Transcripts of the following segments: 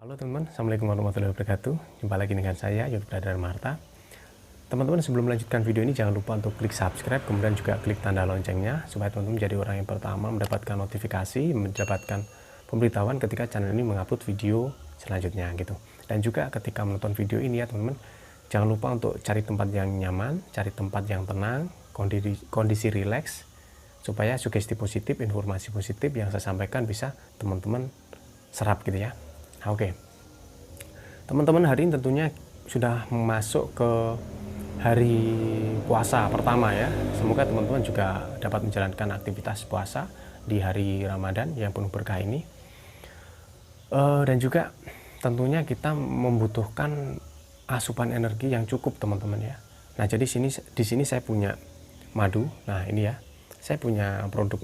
Halo teman-teman, Assalamualaikum warahmatullahi wabarakatuh. Jumpa lagi dengan saya, Yud Brother Marta. Teman-teman, sebelum melanjutkan video ini, jangan lupa untuk klik subscribe, kemudian juga klik tanda loncengnya, supaya teman-teman menjadi orang yang pertama mendapatkan notifikasi, mendapatkan pemberitahuan ketika channel ini mengupload video selanjutnya gitu. Dan juga ketika menonton video ini ya teman-teman, jangan lupa untuk cari tempat yang nyaman, cari tempat yang tenang, kondisi rileks, supaya sugesti positif, informasi positif yang saya sampaikan bisa teman-teman serap gitu ya. Oke, teman-teman, hari ini tentunya sudah masuk ke hari puasa pertama ya. Semoga teman-teman juga dapat menjalankan aktivitas puasa di hari Ramadan yang penuh berkah ini. Dan juga tentunya kita membutuhkan asupan energi yang cukup teman-teman ya. Nah, jadi di sini saya punya madu. Nah, ini ya, saya punya produk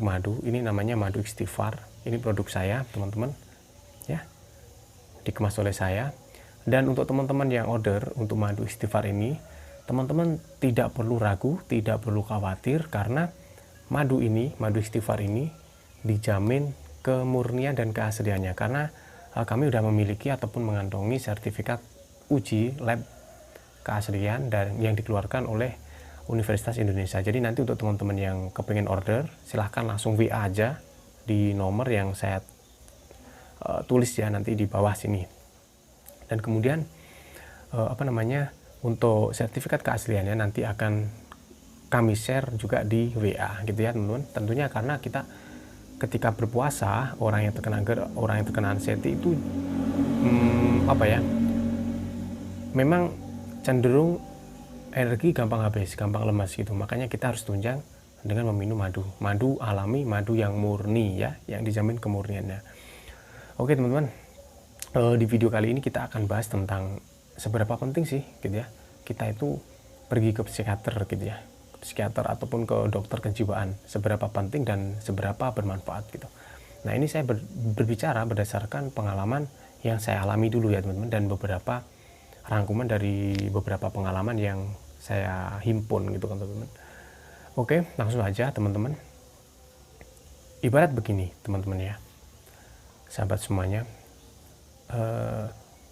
madu. Ini namanya madu istighfar. Ini produk saya teman-teman ya, dikemas oleh saya. Dan untuk teman-teman yang order untuk madu istighfar ini, teman-teman tidak perlu ragu, tidak perlu khawatir, karena madu istighfar ini dijamin kemurnian dan keasliannya, karena kami sudah memiliki ataupun mengantongi sertifikat uji lab keaslian dan yang dikeluarkan oleh Universitas Indonesia. Jadi nanti untuk teman-teman yang kepengen order, silahkan langsung WA aja di nomor yang saya tulis ya nanti di bawah sini. Dan kemudian untuk sertifikat keasliannya nanti akan kami share juga di WA gitu ya teman-teman. Tentunya karena kita ketika berpuasa, orang yang terkena anxiety itu memang cenderung energi gampang habis, gampang lemas gitu. Makanya kita harus tunjang dengan meminum madu alami, madu yang murni ya, yang dijamin kemurniannya. Oke teman-teman, di video kali ini kita akan bahas tentang seberapa penting sih gitu ya kita itu pergi ke psikiater gitu ya, psikiater ataupun ke dokter kejiwaan, seberapa penting dan seberapa bermanfaat gitu. Nah, ini saya berbicara berdasarkan pengalaman yang saya alami dulu ya teman-teman, dan beberapa rangkuman dari beberapa pengalaman yang saya himpun gitu kan teman-teman. Oke, langsung aja teman-teman. Ibarat begini teman-teman ya, sahabat semuanya,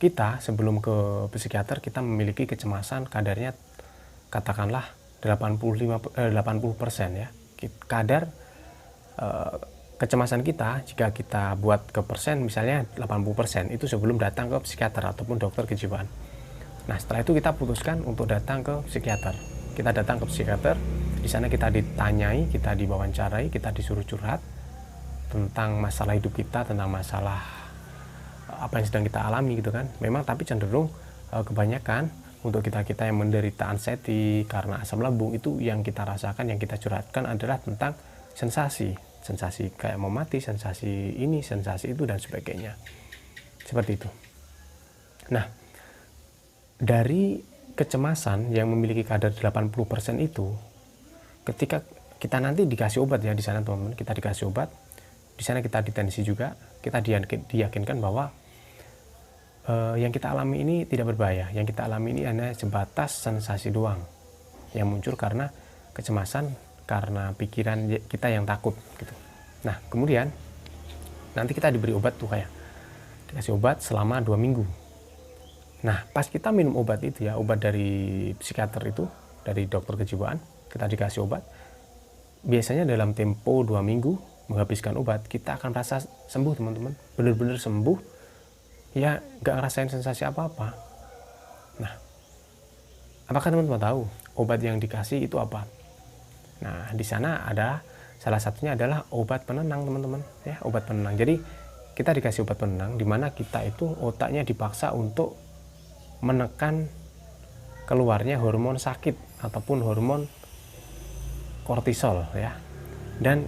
kita sebelum ke psikiater kita memiliki kecemasan kadarnya katakanlah 80% ya. Kadar kecemasan kita jika kita buat ke persen misalnya 80% itu sebelum datang ke psikiater ataupun dokter kejiwaan. Nah, setelah itu kita putuskan untuk datang ke psikiater. Kita datang ke psikiater, di sana kita ditanyai, kita diwawancarai, kita disuruh curhat tentang masalah hidup kita, tentang masalah apa yang sedang kita alami gitu kan. Memang tapi cenderung kebanyakan untuk kita yang menderita anxiety karena asam lambung, itu yang kita rasakan, yang kita curhatkan adalah tentang sensasi kayak mau mati, sensasi ini, sensasi itu dan sebagainya. Seperti itu. Nah, dari kecemasan yang memiliki kadar 80% itu, ketika kita nanti dikasih obat ya di sana teman-teman, kita dikasih obat. Di sana kita ditensi juga, kita diyakinkan bahwa yang kita alami ini tidak berbahaya. Yang kita alami ini hanya sebatas sensasi doang yang muncul karena kecemasan, karena pikiran kita yang takut gitu. Nah, kemudian nanti kita diberi obat tuh kayak dikasih obat selama 2 minggu. Nah, pas kita minum obat itu ya, obat dari psikiater itu, dari dokter kejiwaan, kita dikasih obat. Biasanya dalam tempo 2 minggu menghabiskan obat, kita akan merasa sembuh teman-teman, benar-benar sembuh ya, nggak ngerasain sensasi apa-apa. Nah, apakah teman-teman tahu obat yang dikasih itu apa? Nah, di sana ada salah satunya adalah obat penenang teman-teman ya, obat penenang. Jadi kita dikasih obat penenang di mana kita itu otaknya dipaksa untuk menekan keluarnya hormon sakit ataupun hormon kortisol ya. Dan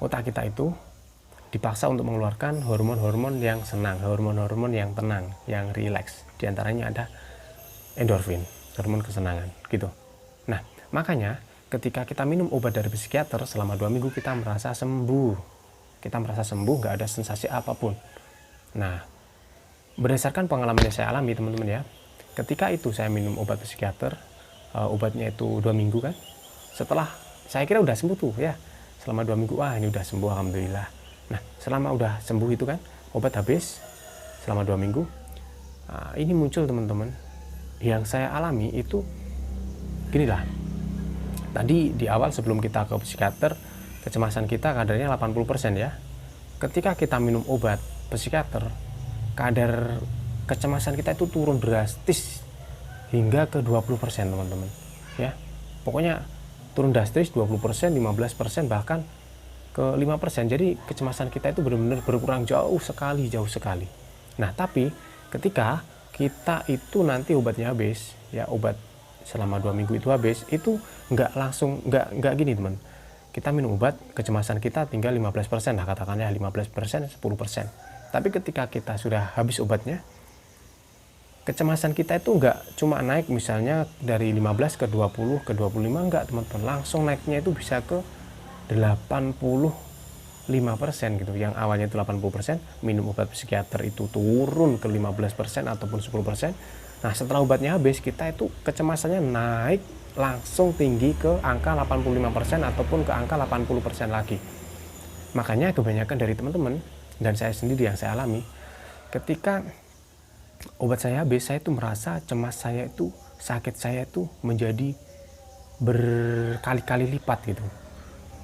otak kita itu dipaksa untuk mengeluarkan hormon-hormon yang senang, hormon-hormon yang tenang, yang rileks. Di antaranya ada endorfin, hormon kesenangan gitu. Nah, makanya ketika kita minum obat dari psikiater selama 2 minggu kita merasa sembuh. Kita merasa sembuh, nggak ada sensasi apapun. Nah, berdasarkan pengalaman yang saya alami teman-teman ya, ketika itu saya minum obat psikiater, obatnya itu 2 minggu kan, setelah saya kira udah sembuh tuh ya, selama 2 minggu, wah ini udah sembuh alhamdulillah. Nah, selama udah sembuh itu kan, obat habis selama 2 minggu. Nah, ini muncul teman-teman, yang saya alami itu gini lah. Tadi di awal sebelum kita ke psikiater, kecemasan kita kadarnya 80% ya. Ketika kita minum obat psikiater, kadar kecemasan kita itu turun drastis hingga ke 20% teman-teman. Ya, pokoknya turun drastis 20%, 15%, bahkan ke 5%. Jadi kecemasan kita itu benar-benar berkurang jauh sekali. Nah, tapi ketika kita itu nanti obatnya habis, ya obat selama 2 minggu itu habis, itu nggak langsung, nggak gini teman. Kita minum obat, kecemasan kita tinggal 15% lah, katakanlah 15%, 10%. Tapi ketika kita sudah habis obatnya, kecemasan kita itu nggak cuma naik misalnya dari 15 ke 20 ke 25, enggak teman-teman, langsung naiknya itu bisa ke 85% gitu. Yang awalnya itu 80%, minum obat psikiater itu turun ke 15% ataupun 10%. Nah, setelah obatnya habis, kita itu kecemasannya naik langsung tinggi ke angka 85% ataupun ke angka 80% lagi. Makanya kebanyakan dari teman-teman dan saya sendiri yang saya alami, ketika obat saya habis, saya itu merasa cemas saya itu, sakit saya itu menjadi berkali-kali lipat gitu.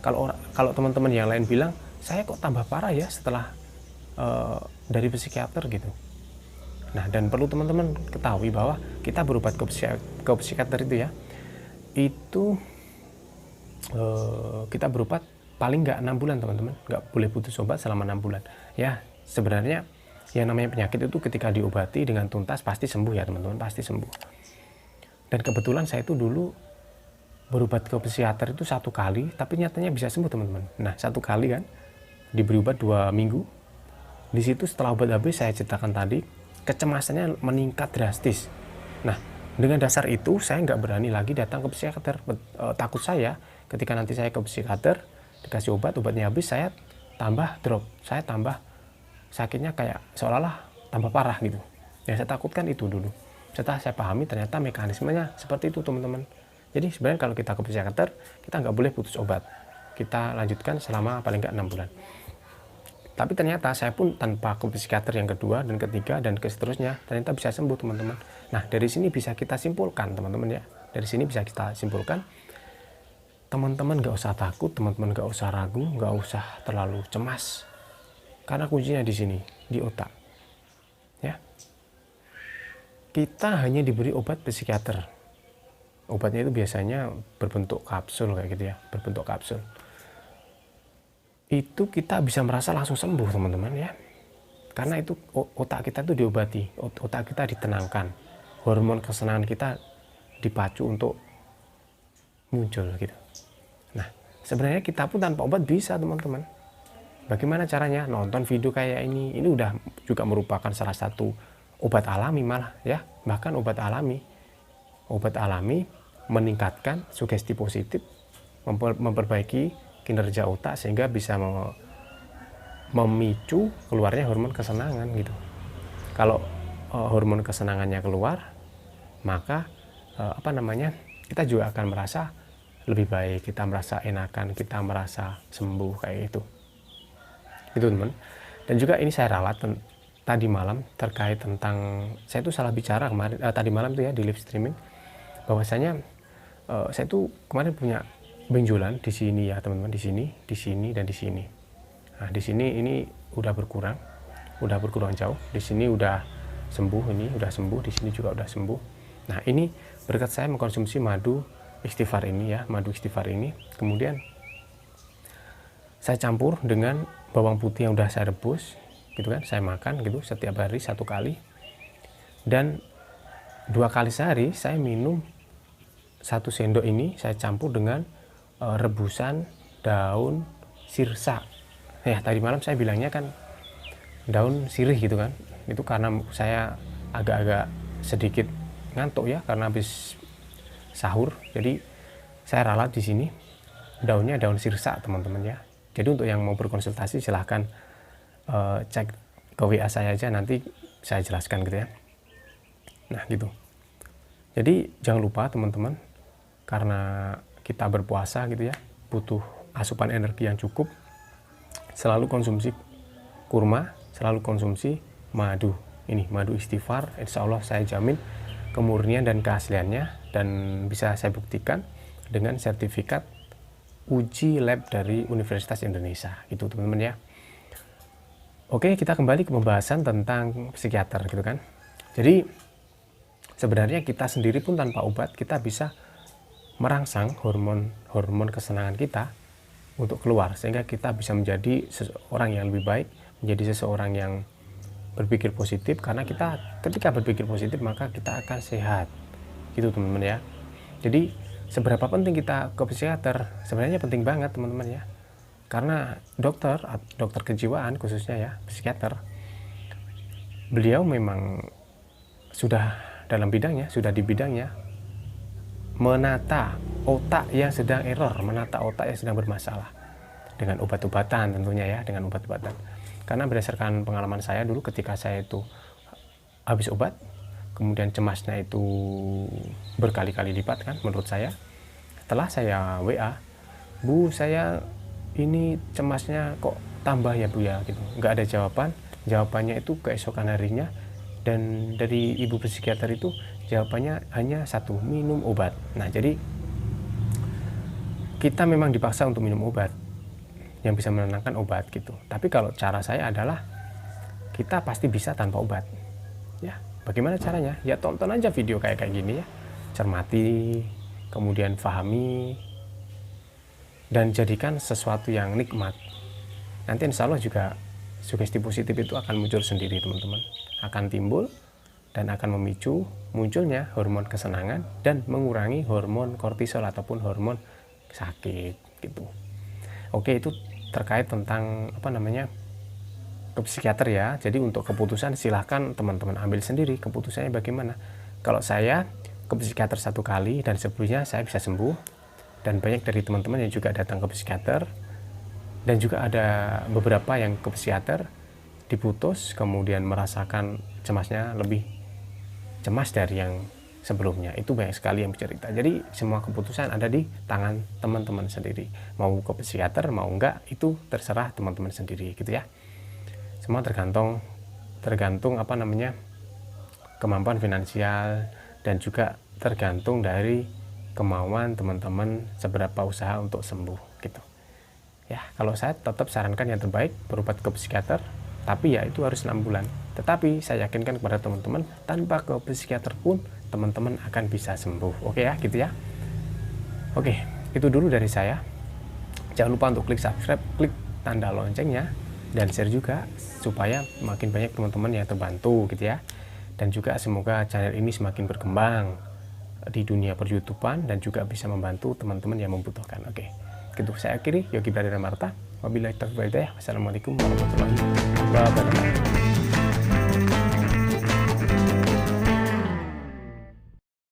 Kalau teman-teman yang lain bilang, saya kok tambah parah ya setelah dari psikiater gitu. Nah, dan perlu teman-teman ketahui bahwa kita berobat ke psikiater itu ya, itu kita berobat paling nggak 6 bulan teman-teman, nggak boleh putus obat selama 6 bulan. Ya, sebenarnya yang namanya penyakit itu ketika diobati dengan tuntas pasti sembuh ya teman-teman, pasti sembuh. Dan kebetulan saya itu dulu berobat ke psikiater itu 1 kali, tapi nyatanya bisa sembuh teman-teman. Nah, 1 kali kan, diberi obat 2 minggu. Di situ setelah obat habis, saya ceritakan tadi, kecemasannya meningkat drastis. Nah, dengan dasar itu saya nggak berani lagi datang ke psikiater. Takut saya ketika nanti saya ke psikiater, dikasih obatnya habis, saya tambah drop, saya tambah sakitnya kayak seolah-olah tambah parah gitu. Yang saya takutkan itu dulu. Setelah saya pahami ternyata mekanismenya seperti itu teman-teman. Jadi sebenarnya kalau kita ke psikiater, kita nggak boleh putus obat. Kita lanjutkan selama paling nggak 6 bulan. Tapi ternyata saya pun tanpa ke psikiater yang kedua dan ketiga dan seterusnya, ternyata bisa sembuh teman-teman. Nah, dari sini bisa kita simpulkan teman-teman ya. Dari sini bisa kita simpulkan, teman-teman nggak usah takut, teman-teman nggak usah ragu, nggak usah terlalu cemas. Karena kuncinya di sini, di otak. Ya. Kita hanya diberi obat psikiater. Obatnya itu biasanya berbentuk kapsul kayak gitu ya, berbentuk kapsul. Itu kita bisa merasa langsung sembuh teman-teman ya, karena itu otak kita itu diobati, otak kita ditenangkan, hormon kesenangan kita dipacu untuk muncul gitu. Nah, sebenarnya kita pun tanpa obat bisa teman-teman. Bagaimana caranya? Nonton video kayak ini udah juga merupakan salah satu obat alami malah ya, bahkan obat alami meningkatkan sugesti positif, memperbaiki kinerja otak sehingga bisa memicu keluarnya hormon kesenangan gitu. Kalau hormon kesenangannya keluar, maka kita juga akan merasa lebih baik, kita merasa enakan, kita merasa sembuh kayak itu teman. Dan juga ini saya ralat tadi malam terkait tentang, saya itu salah bicara kemarin tadi malam tuh ya di live streaming, bahwasanya saya tuh kemarin punya benjolan di sini ya teman-teman, di sini dan di sini. Nah, di sini ini udah berkurang jauh. Di sini udah sembuh, ini udah sembuh, di sini juga udah sembuh. Nah, ini berkat saya mengkonsumsi madu istighfar ini ya, madu istighfar ini. Kemudian saya campur dengan bawang putih yang udah saya rebus, gitu kan. Saya makan gitu setiap hari 1 kali. Dan 2 kali sehari saya minum 1 sendok ini, saya campur dengan rebusan daun sirsa. Ya, tadi malam saya bilangnya kan daun sirih gitu kan. Itu karena saya agak-agak sedikit ngantuk ya karena habis sahur. Jadi saya ralat di sini daunnya daun sirsa teman-teman ya. Jadi untuk yang mau berkonsultasi silahkan cek ke WA saya aja, nanti saya jelaskan gitu ya. Nah gitu. Jadi jangan lupa teman-teman, karena kita berpuasa gitu ya, butuh asupan energi yang cukup. selalu konsumsi kurma, selalu konsumsi madu. Ini madu istighfar, insya Allah saya jamin kemurnian dan keasliannya, dan bisa saya buktikan dengan sertifikat uji lab dari Universitas Indonesia, gitu teman-teman ya. Oke, kita kembali ke pembahasan tentang psikiater gitu kan. Jadi sebenarnya kita sendiri pun tanpa obat kita bisa merangsang hormon kesenangan kita untuk keluar, sehingga kita bisa menjadi seseorang yang lebih baik, menjadi seseorang yang berpikir positif. Karena kita ketika berpikir positif maka kita akan sehat, gitu teman-teman ya. Jadi seberapa penting kita ke psikiater? Sebenarnya penting banget teman-teman ya, karena dokter kejiwaan khususnya ya, psikiater, beliau memang sudah dalam bidangnya, sudah di bidangnya menata otak yang sedang error, menata otak yang sedang bermasalah dengan obat-obatan tentunya ya, dengan obat-obatan. Karena berdasarkan pengalaman saya dulu ketika saya itu habis obat, kemudian cemasnya itu berkali-kali lipat kan menurut saya. Setelah saya WA, Bu, saya ini cemasnya kok tambah ya Bu ya, gitu. Nggak ada jawaban, jawabannya itu keesokan harinya, dan dari ibu psikiater itu jawabannya hanya satu, minum obat. Nah, jadi kita memang dipaksa untuk minum obat yang bisa menenangkan obat gitu. Tapi kalau cara saya adalah kita pasti bisa tanpa obat. Ya, bagaimana caranya? Ya tonton aja video kayak gini ya. Cermati, kemudian pahami, dan jadikan sesuatu yang nikmat. Nanti insya Allah juga sugesti positif itu akan muncul sendiri teman-teman. Akan timbul dan akan memicu munculnya hormon kesenangan dan mengurangi hormon kortisol ataupun hormon sakit gitu. Oke, itu terkait tentang ke psikiater ya. Jadi untuk keputusan silahkan teman-teman ambil sendiri keputusannya bagaimana. Kalau saya ke psikiater 1 kali dan sebelumnya saya bisa sembuh, dan banyak dari teman-teman yang juga datang ke psikiater, dan juga ada beberapa yang ke psikiater diputus kemudian merasakan cemasnya lebih cemas dari yang sebelumnya. Itu banyak sekali yang bercerita. Jadi semua keputusan ada di tangan teman-teman sendiri. Mau ke psikiater mau enggak itu terserah teman-teman sendiri gitu ya. Semua tergantung kemampuan finansial, dan juga tergantung dari kemauan teman-teman seberapa usaha untuk sembuh gitu. Ya, kalau saya tetap sarankan yang terbaik berobat ke psikiater, tapi ya itu harus 6 bulan. Tetapi saya yakinkan kepada teman-teman, tanpa ke psikiater pun teman-teman akan bisa sembuh. Oke ya, gitu ya. Oke, itu dulu dari saya. Jangan lupa untuk klik subscribe, klik tanda loncengnya, dan share juga supaya makin banyak teman-teman yang terbantu gitu ya. Dan juga semoga channel ini semakin berkembang di dunia per-YouTubean dan juga bisa membantu teman-teman yang membutuhkan. Oke, gitu saya akhiri. Yogi Pradana Marta. Wabillahi taufiq wal hidayah. Wassalamualaikum warahmatullahi wabarakatuh.